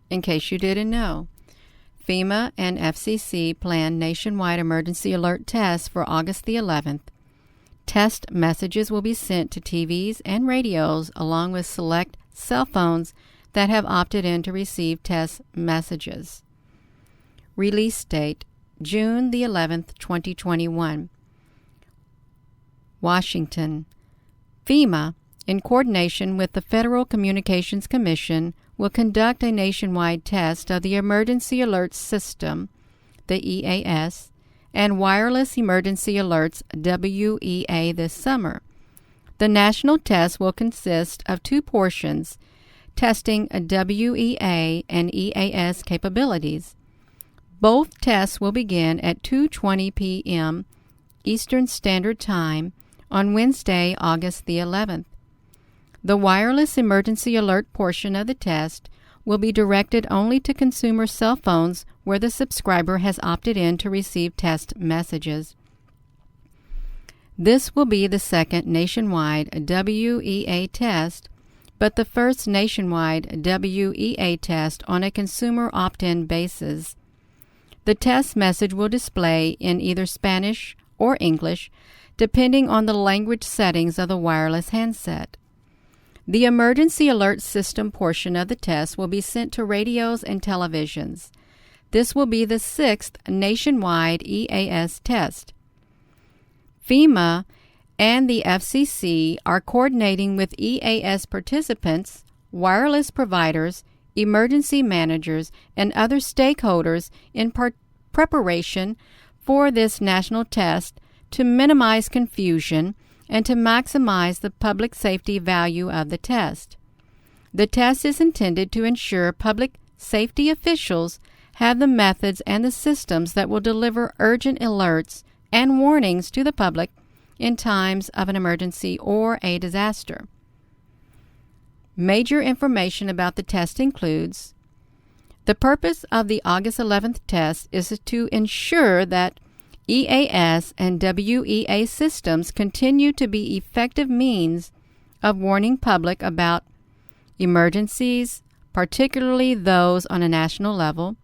In case you didn't know, FEMA and FCC plan nationwide emergency alert tests for August the 11th. Test messages will be sent to TVs and radios along with select cell phones that have opted in to receive test messages. Release date, June the 11th, 2021. Washington. FEMA, in coordination with the Federal Communications Commission, will conduct a nationwide test of the Emergency Alert System, the EAS, and Wireless Emergency Alerts, WEA, this summer. The national test will consist of two portions, testing WEA and EAS capabilities. Both tests will begin at 2:20 p.m. Eastern Standard Time on Wednesday, August the 11th. The wireless emergency alert portion of the test will be directed only to consumer cell phones where the subscriber has opted in to receive test messages. This will be the second nationwide WEA test, but the first nationwide WEA test on a consumer opt-in basis. The test message will display in either Spanish or English, depending on the language settings of the wireless handset. The emergency alert system portion of the test will be sent to radios and televisions. This will be the sixth nationwide EAS test. FEMA and the FCC are coordinating with EAS participants, wireless providers, emergency managers, and other stakeholders in preparation for this national test to minimize confusion and to maximize the public safety value of the test. The test is intended to ensure public safety officials have the methods and the systems that will deliver urgent alerts and warnings to the public in times of an emergency or a disaster. Major information about the test includes: the purpose of the August 11th test is to ensure that EAS and WEA systems continue to be effective means of warning public about emergencies, particularly those on a national level.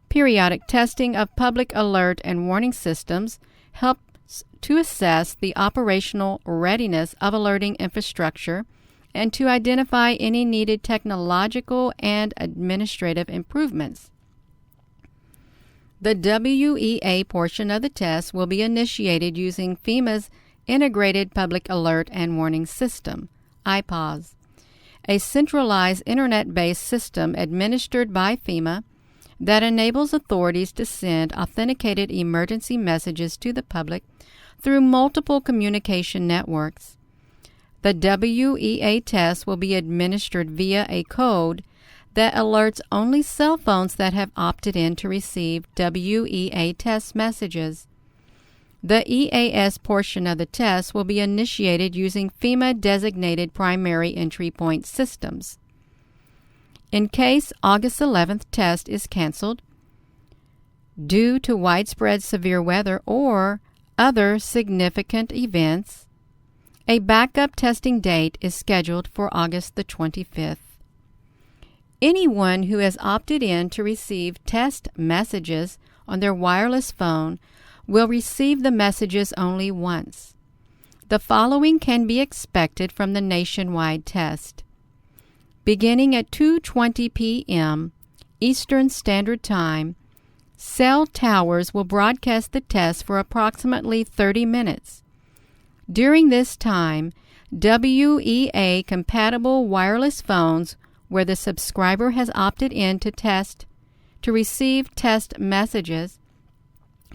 Periodic testing of public alert and warning systems helps to assess the operational readiness of alerting infrastructure and to identify any needed technological and administrative improvements. The WEA portion of the test will be initiated using FEMA's Integrated Public Alert and Warning System, IPAWS, a centralized internet-based system administered by FEMA that enables authorities to send authenticated emergency messages to the public through multiple communication networks. The WEA test will be administered via a code that alerts only cell phones that have opted in to receive WEA test messages. The EAS portion of the test will be initiated using FEMA-designated primary entry point systems. In case August 11th test is canceled due to widespread severe weather or other significant events, a backup testing date is scheduled for August the 25th. Anyone who has opted in to receive test messages on their wireless phone will receive the messages only once. The following can be expected from the nationwide test. Beginning at 2:20 p.m. Eastern Standard Time, cell towers will broadcast the test for approximately 30 minutes. During this time, WEA-compatible wireless phones where the subscriber has opted in to receive test messages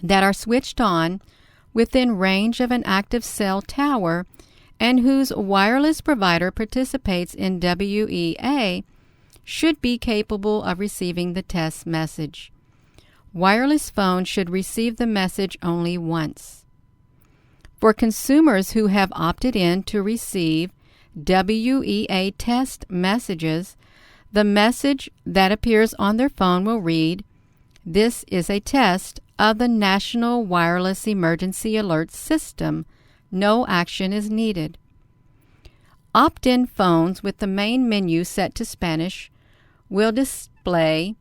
that are switched on within range of an active cell tower and whose wireless provider participates in WEA should be capable of receiving the test message. Wireless phones should receive the message only once. For consumers who have opted in to receive WEA test messages, the message that appears on their phone will read, "This is a test of the National Wireless Emergency Alert System. No action is needed." Opt-in phones with the main menu set to Spanish will display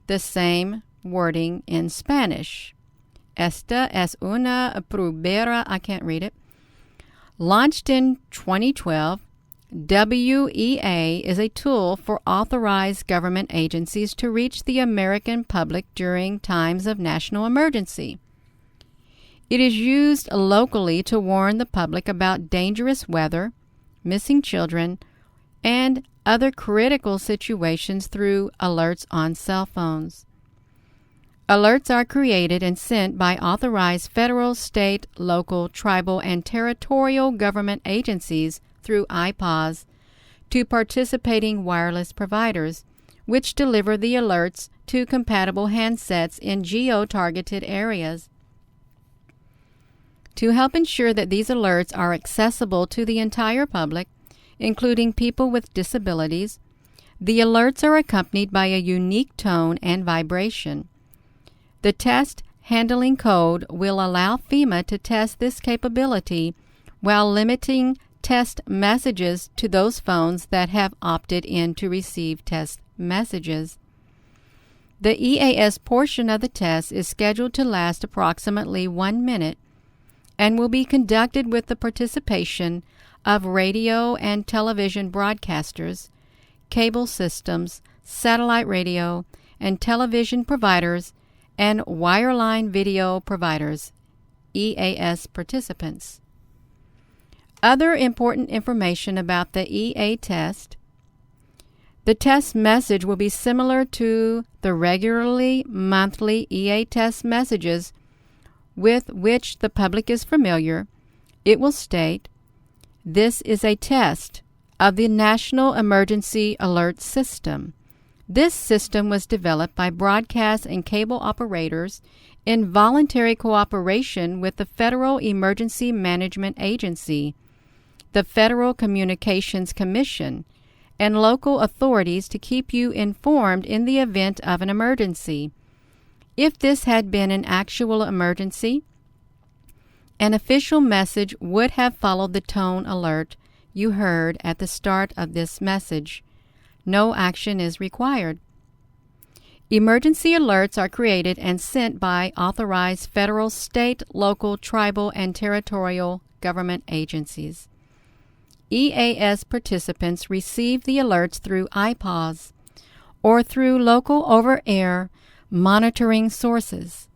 the same wording in Spanish. Esta es una prueba, I can't read it. Launched in 2012, WEA is a tool for authorized government agencies to reach the American public during times of national emergency. It is used locally to warn the public about dangerous weather, missing children, and other critical situations through alerts on cell phones. Alerts are created and sent by authorized federal, state, local, tribal, and territorial government agencies through iPods to participating wireless providers, which deliver the alerts to compatible handsets in geo-targeted areas. To help ensure that these alerts are accessible to the entire public, including people with disabilities, the alerts are accompanied by a unique tone and vibration. The test handling code will allow FEMA to test this capability while limiting test messages to those phones that have opted in to receive test messages. The EAS portion of the test is scheduled to last approximately 1 minute and will be conducted with the participation of radio and television broadcasters, cable systems, satellite radio, and television providers, and wireline video providers, EAS participants. Other important information about the EA test. The test message will be similar to the regularly monthly EA test messages with which the public is familiar. It will state, "This is a test of the National Emergency Alert System. This system was developed by broadcast and cable operators in voluntary cooperation with the Federal Emergency Management Agency, the Federal Communications Commission, and local authorities to keep you informed in the event of an emergency. If this had been an actual emergency, an official message would have followed the tone alert you heard at the start of this message. No action is required." Emergency alerts are created and sent by authorized federal, state, local, tribal, and territorial government agencies. EAS participants receive the alerts through iPods or through local over-air monitoring sources.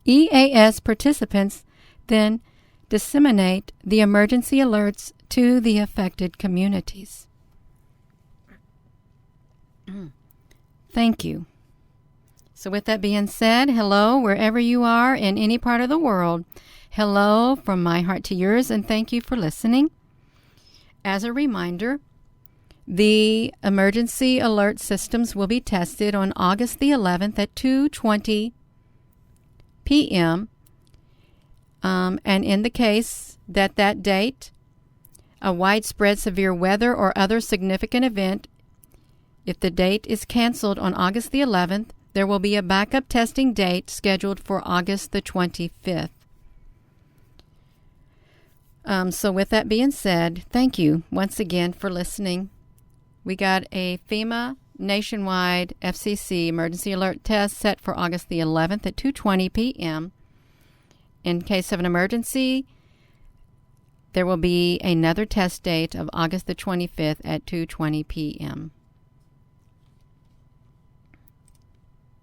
EAS participants then disseminate the emergency alerts to the affected communities. Thank you. So with that being said, hello wherever you are in any part of the world. Hello from my heart to yours, and thank you for listening. As a reminder, the emergency alert systems will be tested on August the 11th at 2:20 p.m. And in the case that date, a widespread severe weather or other significant event, if the date is canceled on August the 11th, there will be a backup testing date scheduled for August the 25th. So with that being said, thank you once again for listening. We got a FEMA nationwide FCC emergency alert test set for August the 11th at 2:20 p.m. In case of an emergency, there will be another test date of August the 25th at 2:20 p.m.